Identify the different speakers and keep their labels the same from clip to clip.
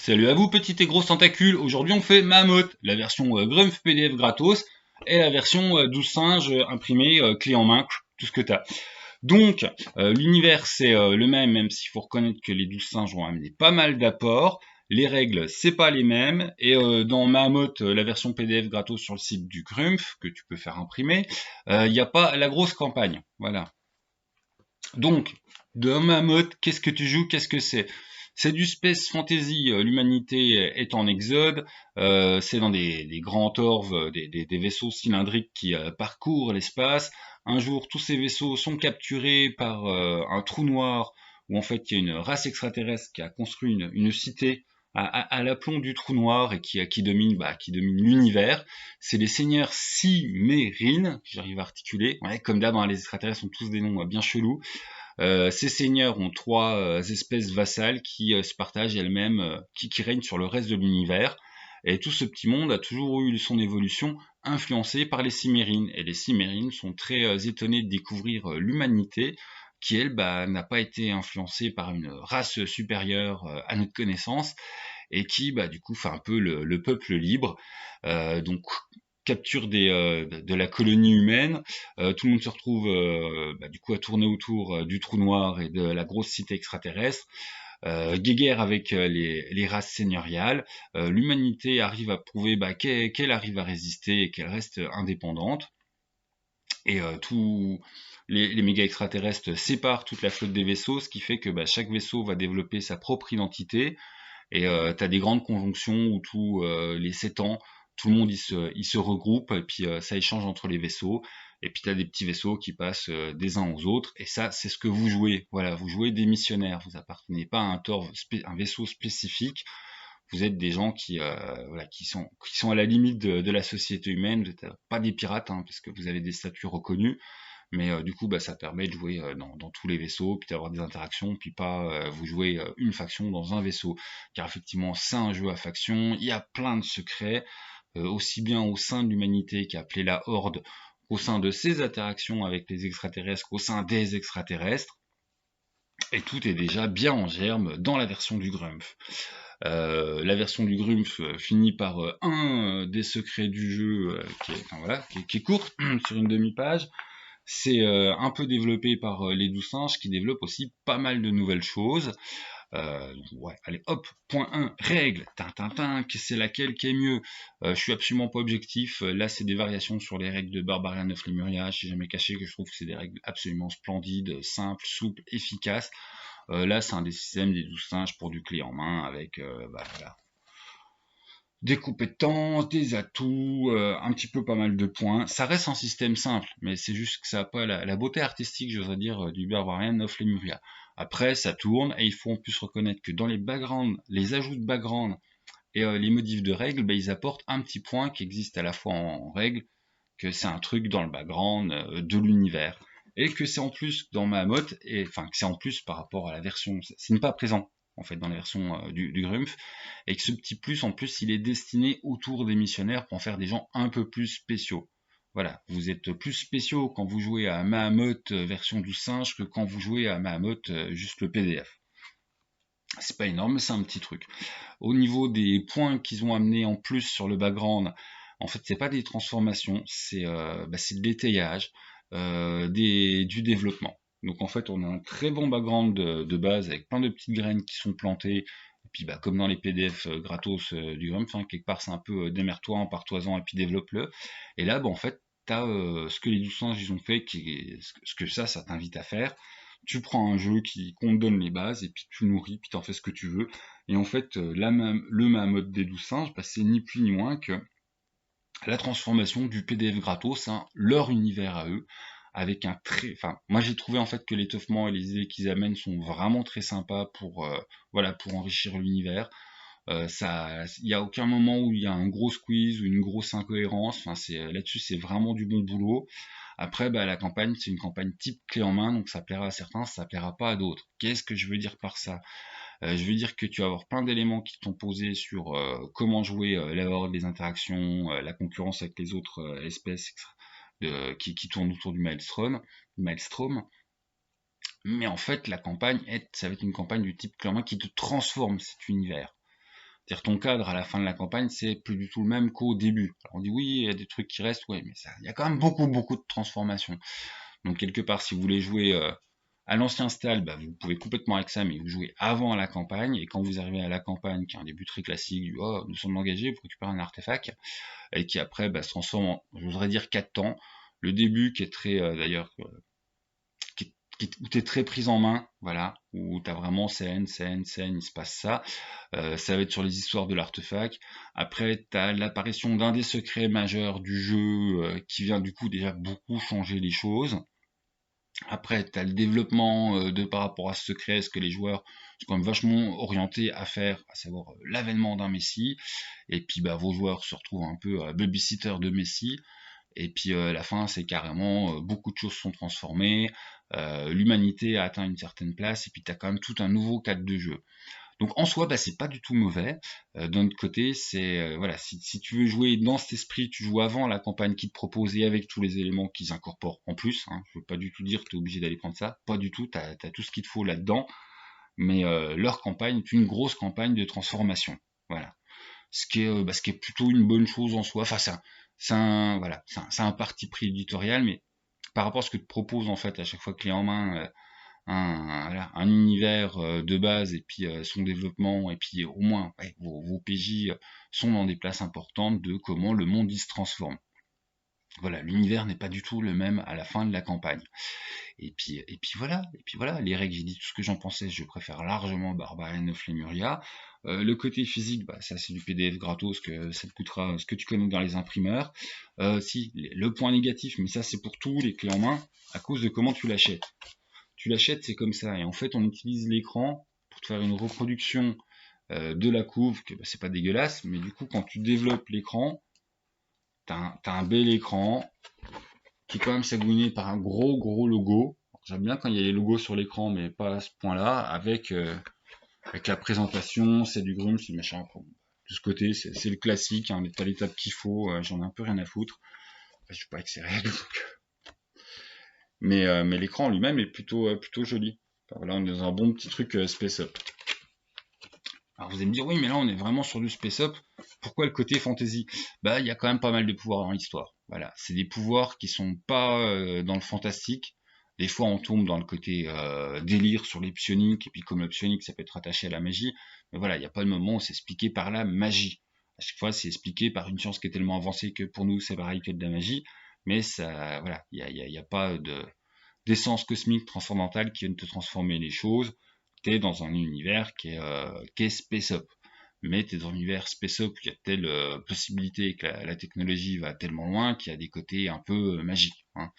Speaker 1: Salut à vous petites et grosses tentacules, aujourd'hui on fait Mammoth, la version Grumpf PDF gratos et la version 12 singes imprimée clé en main, tout ce que t'as. Donc l'univers c'est le même, même s'il faut reconnaître que les 12 singes ont amené pas mal d'apports. Les règles c'est pas les mêmes et dans Mammoth, la version PDF gratos sur le site du Grumpf que tu peux faire imprimer, il n'y a pas la grosse campagne, voilà. Donc, dans Mammoth, qu'est-ce que tu joues? Qu'est-ce que c'est? C'est du space fantasy, l'humanité est en exode, c'est dans des grands torves, des vaisseaux cylindriques qui parcourent l'espace. Un jour, tous ces vaisseaux sont capturés par un trou noir, où en fait il y a une race extraterrestre qui a construit une cité à l'aplomb du trou noir et qui domine, qui domine l'univers. C'est les seigneurs Cimmérines, j'arrive à articuler. Ouais, comme d'hab, hein, les extraterrestres ont tous des noms bien chelous. Ces seigneurs ont trois espèces vassales qui se partagent elles-mêmes, qui règnent sur le reste de l'univers. Et tout ce petit monde a toujours eu son évolution influencée par les Cimmérines. Et les Cimmérines sont très étonnés de découvrir l'humanité, qui elle n'a pas été influencée par une race supérieure à notre connaissance, et qui du coup fait un peu le peuple libre. Donc capture de la colonie humaine, tout le monde se retrouve du coup à tourner autour du trou noir et de la grosse cité extraterrestre, guéguerre avec les races seigneuriales. L'humanité arrive à prouver qu'elle arrive à résister et qu'elle reste indépendante. Et les méga extraterrestres séparent toute la flotte des vaisseaux, ce qui fait que chaque vaisseau va développer sa propre identité. Et t'as des grandes conjonctions où tous les 7 ans, tout le monde il se regroupe et puis ça échange entre les vaisseaux. Et puis t'as des petits vaisseaux qui passent des uns aux autres. Et ça, c'est ce que vous jouez. Voilà, vous jouez des missionnaires. Vous appartenez pas à un vaisseau spécifique. Vous êtes des gens qui sont à la limite de la société humaine. Vous n'êtes pas des pirates, hein, parce que vous avez des statuts reconnus. Mais du coup, ça permet de jouer dans tous les vaisseaux, puis d'avoir des interactions, puis pas vous jouer une faction dans un vaisseau. Car effectivement, c'est un jeu à faction, il y a plein de secrets, aussi bien au sein de l'humanité qui est appelée la Horde, au sein de ses interactions avec les extraterrestres, qu'au sein des extraterrestres. Et tout est déjà bien en germe dans la version du Grumpf. La version du Grumpf finit par un des secrets du jeu qui est courte, sur une demi-page. C'est un peu développé par les 12 singes qui développent aussi pas mal de nouvelles choses. Ouais, allez hop, point 1, règle, tintintin, que c'est laquelle qui est mieux. Je suis absolument pas objectif, là c'est des variations sur les règles de Barbarian of Lemuria, j'ai jamais caché que je trouve que c'est des règles absolument splendides, simples, souples, efficaces. Là c'est un des systèmes des 12 singes pour du clé en main avec voilà, des compétences, des atouts, un petit peu pas mal de points. Ça reste un système simple, mais c'est juste que ça n'a pas la beauté artistique, j'oserais dire, du Barbarian of Lemuria. Après, ça tourne, et il faut en plus reconnaître que dans les backgrounds, les ajouts de background et les modifs de règles, ils apportent un petit point qui existe à la fois en règle, que c'est un truc dans le background de l'univers. Et que c'est en plus dans Mahamut, et enfin que c'est en plus par rapport à la version, c'est pas présent en fait dans la version du Grumpf, et que ce petit plus en plus il est destiné autour des missionnaires pour en faire des gens un peu plus spéciaux. Voilà, vous êtes plus spéciaux quand vous jouez à Mahamut version 12 singes que quand vous jouez à Mahamut juste le PDF. C'est pas énorme, mais c'est un petit truc. Au niveau des points qu'ils ont amenés en plus sur le background, en fait, c'est pas des transformations, c'est de l'étayage, du développement. Donc en fait, on a un très bon background de base avec plein de petites graines qui sont plantées. Et puis comme dans les PDF gratos du Grumpf, hein, quelque part c'est un peu démerde-toi, empare-toi-en et puis développe-le. Et là, en fait, t'as ce que les 12 singes ils ont fait, ce que ça t'invite à faire. Tu prends un jeu qu'on te donne les bases et puis tu nourris, puis t'en fais ce que tu veux. Et en fait, le Mahamut des 12 singes, c'est ni plus ni moins que la transformation du PDF gratos, hein, leur univers à eux, avec un très... Enfin, moi j'ai trouvé en fait que l'étoffement et les idées qu'ils amènent sont vraiment très sympas pour enrichir l'univers. Il n'y a aucun moment où il y a un gros squeeze ou une grosse incohérence. Enfin, là-dessus, c'est vraiment du bon boulot. Après, la campagne, c'est une campagne type clé en main, donc ça plaira à certains, ça plaira pas à d'autres. Qu'est-ce que je veux dire par ça? Je veux dire que tu vas avoir plein d'éléments qui t'ont posé sur comment jouer la horde, les interactions, la concurrence avec les autres espèces qui tournent autour du Maelstrom. Mais en fait, ça va être une campagne du type clé en main qui te transforme cet univers. C'est-à-dire ton cadre à la fin de la campagne, c'est plus du tout le même qu'au début. Alors on dit oui, il y a des trucs qui restent, ouais, mais ça, il y a quand même beaucoup de transformations. Donc quelque part, si vous voulez jouer à l'ancien style, bah, vous pouvez complètement avec ça, mais vous jouez avant la campagne, et quand vous arrivez à la campagne, qui est un début très classique, du oh, nous sommes engagés, vous récupérez un artefact, et qui après bah, se transforme en, je voudrais dire, 4 temps. Le début qui est très, d'ailleurs, où tu es très prise en main, voilà, où tu as vraiment scène, il se passe ça. Ça va être sur les histoires de l'artefact. Après, tu as l'apparition d'un des secrets majeurs du jeu qui vient du coup déjà beaucoup changer les choses. Après, tu as le développement de par rapport à ce secret, ce que les joueurs sont quand même vachement orientés à faire, à savoir l'avènement d'un Messi. Et puis bah, vos joueurs se retrouvent un peu babysitter de Messi. Et puis la fin, c'est carrément beaucoup de choses sont transformées, l'humanité a atteint une certaine place, et puis tu as quand même tout un nouveau cadre de jeu. Donc en soi, bah, c'est pas du tout mauvais. D'un autre côté, c'est voilà, si tu veux jouer dans cet esprit, tu joues avant la campagne qui te propose et avec tous les éléments qu'ils incorporent en plus. Hein, je veux pas du tout dire que tu es obligé d'aller prendre ça, pas du tout. T'as tout ce qu'il te faut là-dedans, mais leur campagne est une grosse campagne de transformation. Voilà, ce qui est plutôt une bonne chose en soi. Enfin, voilà, c'est un parti pris éditorial, mais par rapport à ce que te propose en fait à chaque fois clé en main voilà, un univers de base et puis son développement et puis au moins ouais, vos PJ sont dans des places importantes de comment le monde il se transforme. Voilà, l'univers n'est pas du tout le même à la fin de la campagne. Et puis voilà, les règles, j'ai dit tout ce que j'en pensais, je préfère largement Barbarian of Lemuria. Le côté physique, bah, ça c'est du PDF gratos, que ça te coûtera ce que tu connais dans les imprimeurs. Si, le point négatif, mais ça c'est pour tous les clés en main, à cause de comment tu l'achètes. Tu l'achètes, c'est comme ça, et en fait on utilise l'écran pour te faire une reproduction de la couve, que bah, c'est pas dégueulasse, mais du coup quand tu développes l'écran, t'as un bel écran, qui est quand même sagouiné par un gros logo. J'aime bien quand il y a les logos sur l'écran, mais pas à ce point-là, avec la présentation, c'est du Grum, c'est du machin. De ce côté, c'est le classique, hein, t'as l'étape qu'il faut, j'en ai un peu rien à foutre. Enfin, je suis pas avec ces règles, mais l'écran lui-même est plutôt joli. Enfin, voilà, on est dans un bon petit truc Space Up. Alors vous allez me dire, oui, mais là on est vraiment sur du Space Up, pourquoi le côté fantasy? Bah, il y a quand même pas mal de pouvoirs dans l'histoire. Voilà, c'est des pouvoirs qui sont pas dans le fantastique. Des fois on tombe dans le côté délire sur les psioniques, et puis comme le psionique ça peut être attaché à la magie, mais voilà, il n'y a pas de moment où c'est expliqué par la magie. À chaque fois c'est expliqué par une science qui est tellement avancée que pour nous c'est pareil que de la magie, mais ça, voilà, il y a pas d'essence cosmique transcendantale qui vienne te transformer les choses. T'es dans un univers qui est Space Up. Mais t'es dans un univers Space Up où il y a telle possibilité que la technologie va tellement loin qu'il y a des côtés un peu magiques. Hein.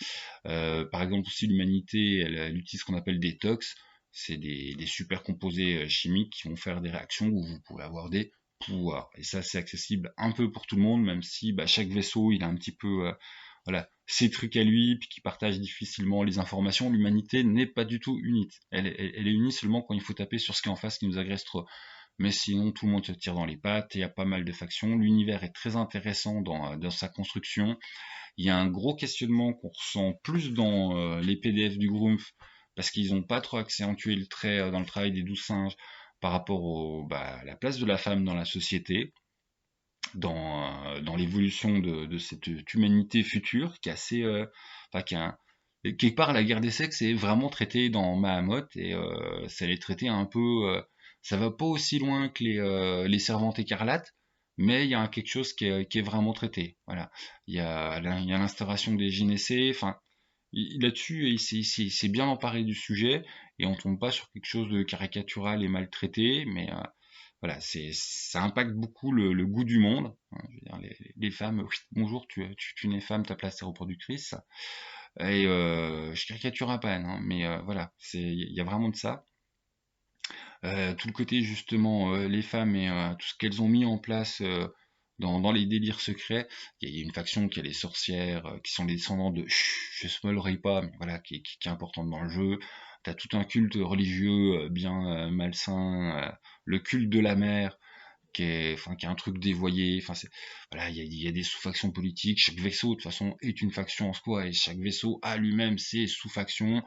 Speaker 1: Par exemple, aussi l'humanité, elle utilise ce qu'on appelle des tox. C'est des super composés chimiques qui vont faire des réactions où vous pouvez avoir des pouvoirs. Et ça, c'est accessible un peu pour tout le monde, même si bah, chaque vaisseau, il a un petit peu voilà, ses trucs à lui, puis qui partage difficilement les informations. L'humanité n'est pas du tout unie. Elle est unie seulement quand il faut taper sur ce qui est en face qui nous agresse trop. Mais sinon, tout le monde se tire dans les pattes, et il y a pas mal de factions. L'univers est très intéressant dans sa construction. Il y a un gros questionnement qu'on ressent plus dans les PDF du Grumpf, parce qu'ils n'ont pas trop accentué le trait dans le travail des 12 singes par rapport à la place de la femme dans la société, dans l'évolution de cette humanité future, qui est assez... enfin, quelque part, la guerre des sexes est vraiment traitée dans Mahamot, et ça l'est traité un peu... ça va pas aussi loin que les servantes écarlates, mais il y a quelque chose qui est vraiment traité. Voilà. Il y a l'instauration des gynécées, enfin, là-dessus, il s'est bien emparé du sujet, et on tombe pas sur quelque chose de caricatural et maltraité, mais voilà, ça impacte beaucoup le goût du monde. Hein. Je veux dire, les femmes, oui, bonjour, tu n'es femme, ta place est reproductrice. Et je caricature à peine, hein, mais voilà, il y a vraiment de ça. Tout le côté justement les femmes et tout ce qu'elles ont mis en place dans les délires secrets. Il y a une faction qui est les sorcières, qui sont les descendants de je spoilerai pas, mais voilà, qui est importante dans le jeu. T'as tout un culte religieux bien malsain, le culte de la mer, qui est un truc dévoyé. Enfin, voilà, il y a des sous-factions politiques. Chaque vaisseau, de toute façon, est une faction en soi, et chaque vaisseau a lui-même ses sous-factions.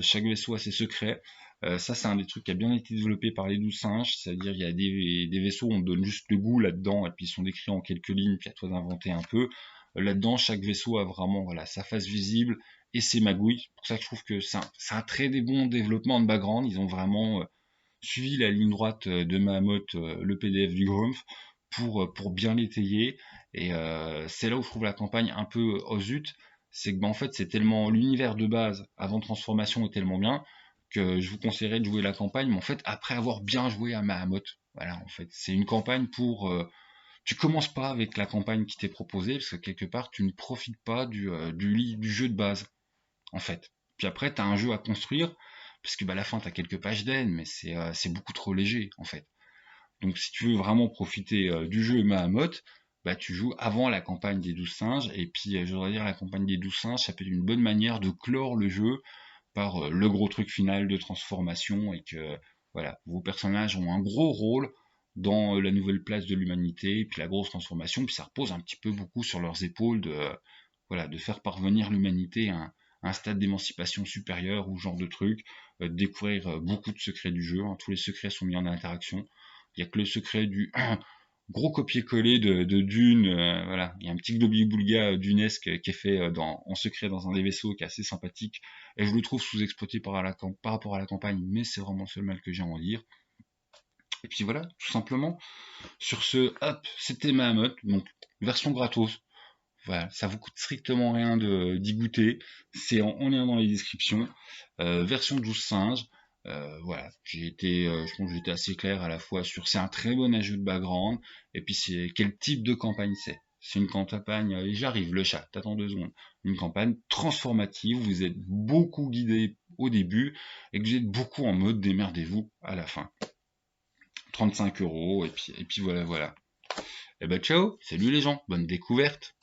Speaker 1: Chaque vaisseau a ses secrets. Ça, c'est un des trucs qui a bien été développé par les 12 singes, c'est-à-dire il y a des vaisseaux, on donne juste le goût là-dedans, et puis ils sont décrits en quelques lignes, puis à toi d'inventer un peu. Là-dedans, chaque vaisseau a vraiment voilà, sa face visible et ses magouilles. C'est pour ça que je trouve que c'est un très des bons développement de background. Ils ont vraiment suivi la ligne droite de Mahamut, le PDF du Grumpf, pour bien l'étayer. Et c'est là où je trouve la campagne un peu oh zut, c'est que en fait c'est tellement l'univers de base avant transformation est tellement bien que je vous conseillerais de jouer la campagne, mais en fait après avoir bien joué à Mahamut. Voilà, en fait c'est une campagne pour tu commences pas avec la campagne qui t'est proposée parce que quelque part tu ne profites pas du jeu de base en fait. Puis après tu as un jeu à construire parce que bah, à la fin tu as quelques pages d'aide, mais c'est beaucoup trop léger en fait. Donc si tu veux vraiment profiter du jeu Mahamut, bah tu joues avant la campagne des 12 singes, et puis je voudrais dire la campagne des 12 singes, ça peut être une bonne manière de clore le jeu par le gros truc final de transformation, et que voilà, vos personnages ont un gros rôle dans la nouvelle place de l'humanité, et puis la grosse transformation, puis ça repose un petit peu beaucoup sur leurs épaules de voilà, de faire parvenir l'humanité à un stade d'émancipation supérieur ou ce genre de truc, de découvrir beaucoup de secrets du jeu, hein. Tous les secrets sont mis en interaction. Il y a que le secret du gros copier-coller de Dune, voilà, il y a un petit globi-boulga dunesque qui est fait en secret dans un des vaisseaux qui est assez sympathique, et je le trouve sous-exploité par rapport à la campagne, mais c'est vraiment le seul mal que j'ai à en dire. Et puis voilà, tout simplement. Sur ce, hop, c'était Mahamut, donc version gratos. Voilà, ça vous coûte strictement rien d'y goûter. C'est en lien dans les descriptions. Version 12 singes. Voilà, je pense que j'étais assez clair à la fois sur c'est un très bon ajout de background et puis c'est quel type de campagne c'est. C'est une campagne, j'arrive, le chat, t'attends 2 secondes. Une campagne transformative, vous êtes beaucoup guidé au début et que vous êtes beaucoup en mode démerdez-vous à la fin. 35 € et puis voilà voilà. Et bah ciao, salut les gens, bonne découverte.